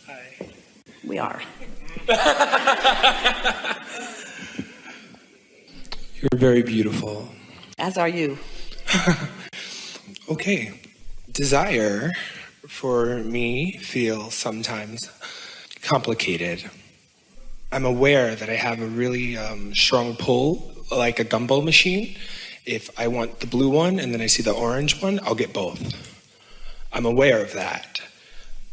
Hi. We are. You're very beautiful. As are you. Okay. Desire, for me, feels sometimes complicated. I'm aware that I have a really strong pull, like a gumball machine. If I want the blue one and then I see the orange one, I'll get both. I'm aware of that.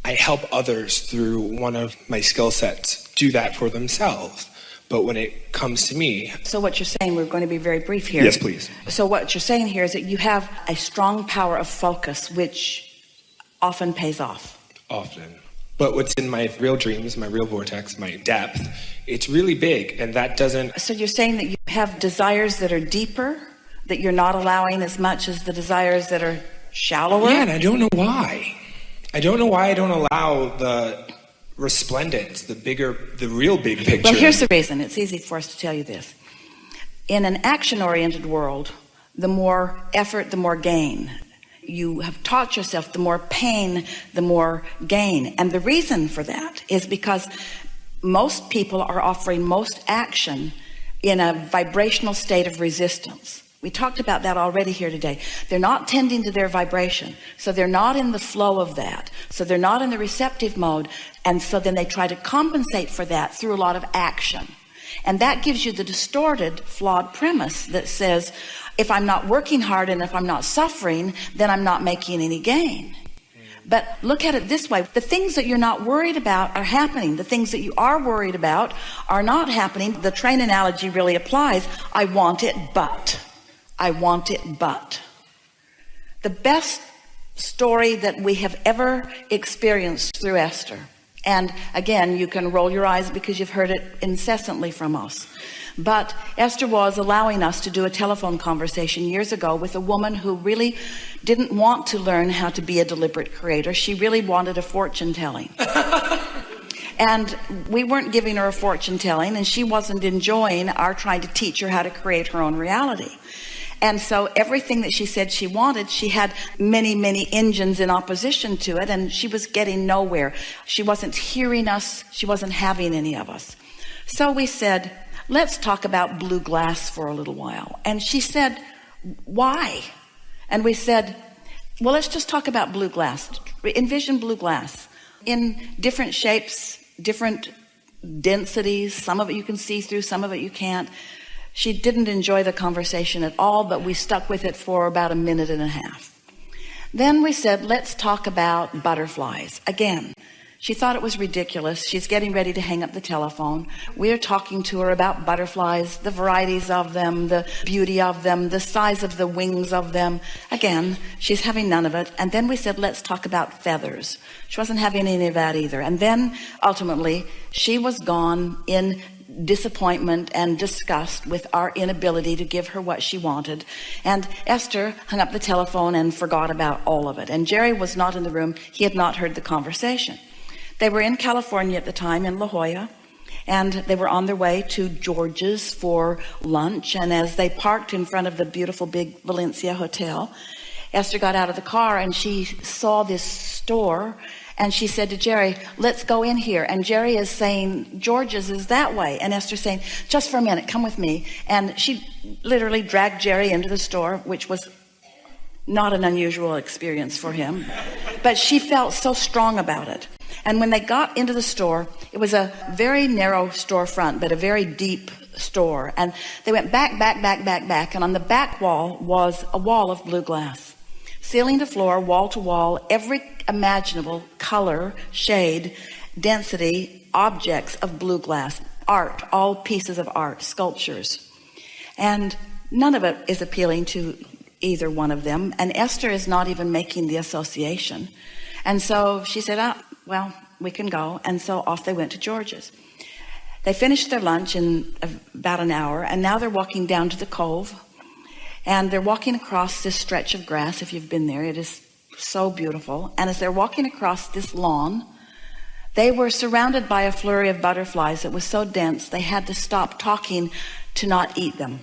I help others through one of my skill sets do that for themselves. But when it comes to me... So what you're saying, we're going to be very brief here. Yes, please. So what you're saying here is that you have a strong power of focus, which often pays off. Often. But what's in my real dreams, my real vortex, my depth, it's really big, and that doesn't... So you're saying that you have desires that are deeper, that you're not allowing as much as the desires that are shallower? Yeah, and I don't know why. I don't know why I don't allow the resplendence, the real big picture. Well, here's the reason. It's easy for us to tell you this. In an action-oriented world, the more effort, the more gain. You have taught yourself the more pain, the more gain. And the reason for that is because most people are offering most action in a vibrational state of resistance. We talked about that already here today. They're not tending to their vibration. So they're not in the flow of that. So they're not in the receptive mode. And so then they try to compensate for that through a lot of action. And that gives you the distorted, flawed premise that says, if I'm not working hard and if I'm not suffering, then I'm not making any gain. But look at it this way. The things that you're not worried about are happening. The things that you are worried about are not happening. The train analogy really applies. I want it, but. I want it, but. The best story that we have ever experienced through Esther, and again, you can roll your eyes because you've heard it incessantly from us, but Esther was allowing us to do a telephone conversation years ago with a woman who really didn't want to learn how to be a deliberate creator. She really wanted a fortune telling. And we weren't giving her a fortune telling, and she wasn't enjoying our trying to teach her how to create her own reality. And so everything that she said she wanted, she had many, many engines in opposition to it, and she was getting nowhere. She wasn't hearing us. She wasn't having any of us. So we said, let's talk about blue glass for a little while. And she said, why? And we said, well, let's just talk about blue glass. Envision blue glass in different shapes, different densities. Some of it you can see through, some of it you can't. She didn't enjoy the conversation at all, but we stuck with it for about a minute and a half. Then we said, let's talk about butterflies. Again, she thought it was ridiculous. She's getting ready to hang up the telephone. We're talking to her about butterflies, the varieties of them, the beauty of them, the size of the wings of them. Again, she's having none of it. And then we said, let's talk about feathers. She wasn't having any of that either. And then ultimately, she was gone in disappointment and disgust with our inability to give her what she wanted. And Esther hung up the telephone and forgot about all of it. And Jerry was not in the room. He had not heard the conversation. They were in California at the time, in La Jolla, and they were on their way to George's for lunch. And as they parked in front of the beautiful big Valencia hotel, Esther got out of the car and she saw this store. And she said to Jerry, let's go in here. And Jerry is saying, George's is that way. And Esther's saying, just for a minute, come with me. And she literally dragged Jerry into the store, which was not an unusual experience for him. But she felt so strong about it. And when they got into the store, it was a very narrow storefront, but a very deep store. And they went back. And on the back wall was a wall of blue glass. Ceiling to floor, wall to wall, every imaginable color, shade, density, objects of blue glass, art, all pieces of art, sculptures. And none of it is appealing to either one of them. And Esther is not even making the association. And so she said, well, we can go. And so off they went to George's. They finished their lunch in about an hour, and now they're walking down to the cove. And they're walking across this stretch of grass. If you've been there, it is so beautiful. And as they're walking across this lawn, they were surrounded by a flurry of butterflies that was so dense they had to stop talking to not eat them.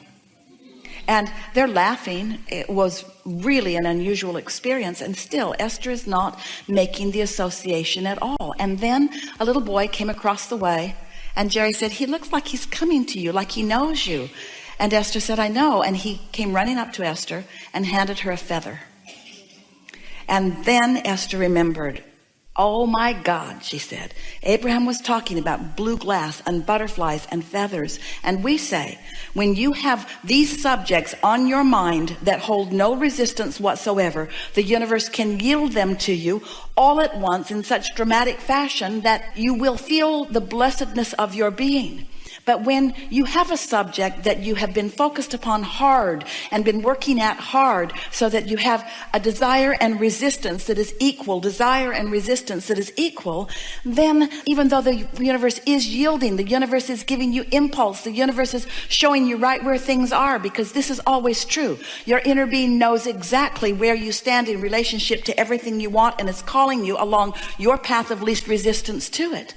And they're laughing. It was really an unusual experience. And still, Esther is not making the association at all. And then a little boy came across the way, and Jerry said, he looks like he's coming to you, like he knows you. And Esther said, I know. And he came running up to Esther and handed her a feather. And then Esther remembered, oh my God, she said, Abraham was talking about blue glass and butterflies and feathers. And we say, when you have these subjects on your mind that hold no resistance whatsoever, the universe can yield them to you all at once in such dramatic fashion that you will feel the blessedness of your being. But when you have a subject that you have been focused upon hard and been working at hard, so that you have a desire and resistance that is equal, then even though the universe is yielding, the universe is giving you impulse, the universe is showing you right where things are, because this is always true. Your inner being knows exactly where you stand in relationship to everything you want, and is calling you along your path of least resistance to it.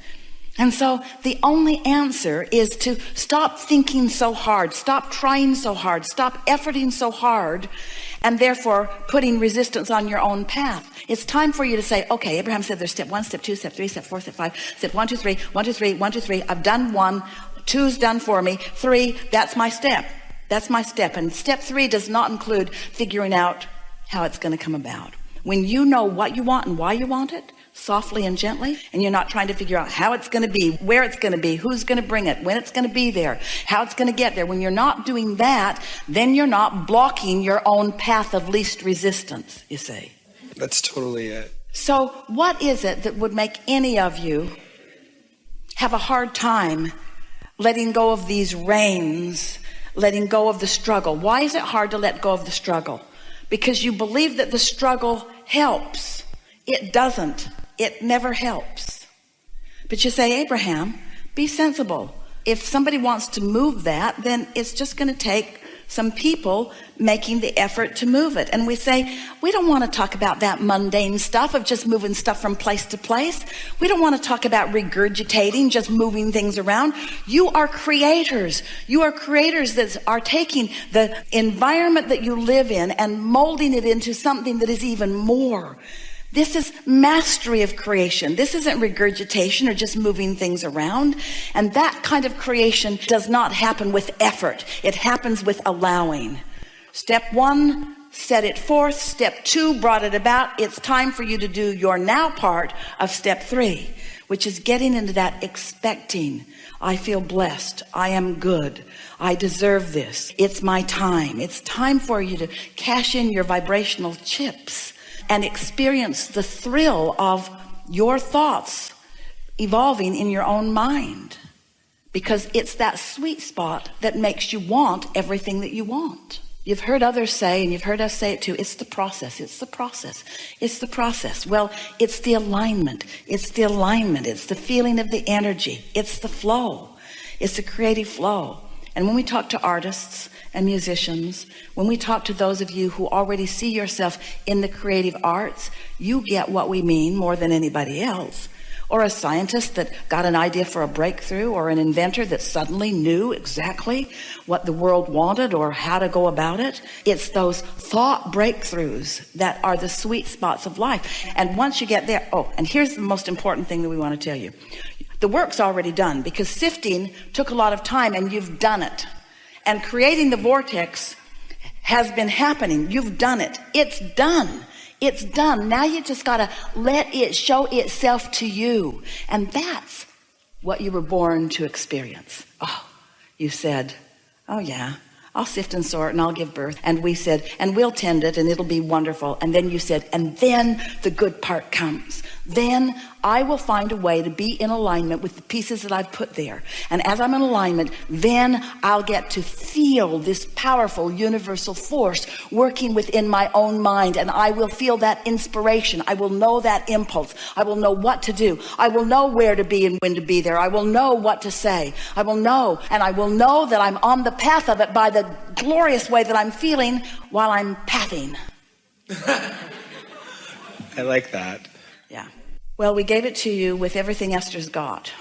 And so the only answer is to stop thinking so hard, stop trying so hard, stop efforting so hard, and therefore putting resistance on your own path. It's time for you to say, okay, Abraham said there's step 1, step 2, step 3, step 4, step 5, step 1, 2, 3, 1, 2, 3, 1, 2, 3. I've done 1, 2's done for me, 3, that's my step. That's my step. And step 3 does not include figuring out how it's going to come about. When you know what you want and why you want it, softly and gently, and you're not trying to figure out how it's going to be, where it's going to be, who's going to bring it, when it's going to be there, how it's going to get there. When you're not doing that, then you're not blocking your own path of least resistance, you see. That's totally it. So what is it that would make any of you have a hard time letting go of these reins, letting go of the struggle? Why is it hard to let go of the struggle? Because you believe that the struggle helps. It doesn't. It never helps. But you say, Abraham, be sensible. If somebody wants to move that, then it's just going to take some people making the effort to move it. And we say, we don't want to talk about that mundane stuff of just moving stuff from place to place. We don't want to talk about regurgitating, just moving things around. You are creators. You are creators that are taking the environment that you live in and molding it into something that is even more. This is mastery of creation. This isn't regurgitation or just moving things around. And that kind of creation does not happen with effort. It happens with allowing. Step 1, set it forth. Step 2, brought it about. It's time for you to do your now part of step 3, which is getting into that expecting. I feel blessed. I am good. I deserve this. It's my time. It's time for you to cash in your vibrational chips and experience the thrill of your thoughts evolving in your own mind, because it's that sweet spot that makes you want everything that you want. You've heard others say, and you've heard us say it too, it's the process, it's the process, it's the process. Well, it's the alignment, it's the alignment, it's the feeling of the energy, it's the flow, it's the creative flow. And when we talk to artists and musicians, when we talk to those of you who already see yourself in the creative arts, you get what we mean more than anybody else. Or a scientist that got an idea for a breakthrough, or an inventor that suddenly knew exactly what the world wanted or how to go about it. It's those thought breakthroughs that are the sweet spots of life. And once you get there, and here's the most important thing that we want to tell you. The work's already done, because sifting took a lot of time, and you've done it. And creating the vortex has been happening. You've done it. It's done. It's done. Now you just got to let it show itself to you. And that's what you were born to experience. You said, oh yeah, I'll sift and sort and I'll give birth. And we said, and we'll tend it and it'll be wonderful. And then you said, and then the good part comes. Then I will find a way to be in alignment with the pieces that I've put there. And as I'm in alignment, then I'll get to feel this powerful universal force working within my own mind. And I will feel that inspiration. I will know that impulse. I will know what to do. I will know where to be and when to be there. I will know what to say. I will know, and I will know that I'm on the path of it by the glorious way that I'm feeling while I'm pathing. I like that. Yeah. Well, we gave it to you with everything Esther's got.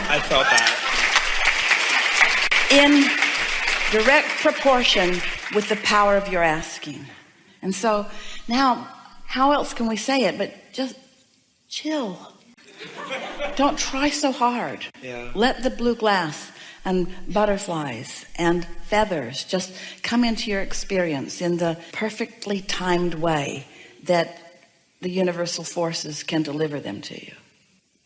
I felt that. direct proportion with the power of your asking. And so now, how else can we say it but just chill? Don't try so hard. Yeah. Let the blue glass and butterflies and feathers just come into your experience in the perfectly timed way that the universal forces can deliver them to you.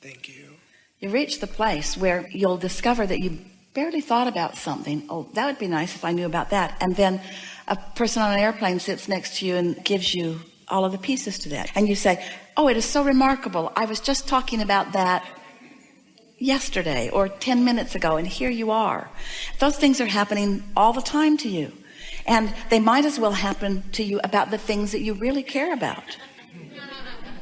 Thank you. You reach the place where you'll discover that you barely thought about something. Oh, that would be nice if I knew about that. And then a person on an airplane sits next to you and gives you all of the pieces to that. And you say, oh, it is so remarkable. I was just talking about that yesterday or 10 minutes ago, and here you are. Those things are happening all the time to you. And they might as well happen to you about the things that you really care about.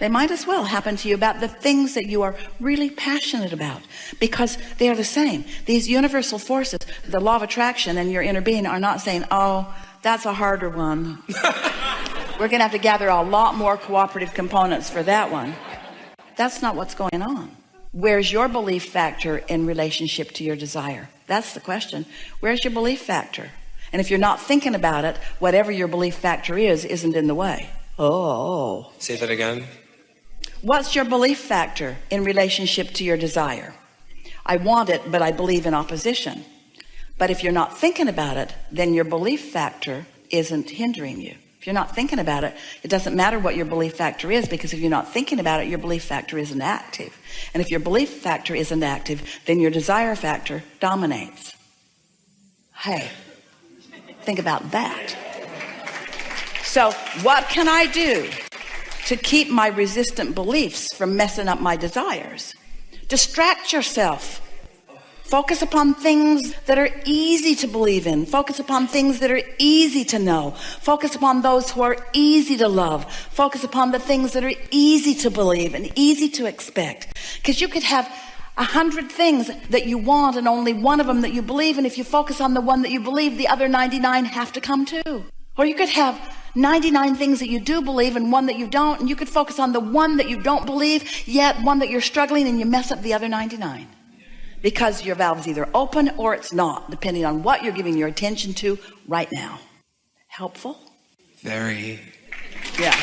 They might as well happen to you about the things that you are really passionate about, because they are the same. These universal forces, the law of attraction and your inner being, are not saying, oh, that's a harder one. We're going to have to gather a lot more cooperative components for that one. That's not what's going on. Where's your belief factor in relationship to your desire? That's the question. Where's your belief factor? And if you're not thinking about it, whatever your belief factor is, isn't in the way. Oh. Say that again. What's your belief factor in relationship to your desire? I want it, but I believe in opposition. But if you're not thinking about it, then your belief factor isn't hindering you. If you're not thinking about it, it doesn't matter what your belief factor is, because if you're not thinking about it, your belief factor isn't active. And if your belief factor isn't active, then your desire factor dominates. Hey, think about that. So what can I do to keep my resistant beliefs from messing up my desires? Distract yourself. Focus upon things that are easy to believe in. Focus upon things that are easy to know. Focus upon those who are easy to love. Focus upon the things that are easy to believe and easy to expect. Because you could have 100 things that you want and only one of them that you believe. And if you focus on the one that you believe, the other 99 have to come too. Or you could have 99 things that you do believe and one that you don't. And you could focus on the one that you don't believe, yet one that you're struggling, and you mess up the other 99. Because your valve is either open or it's not, depending on what you're giving your attention to right now. Helpful? Very. Yeah.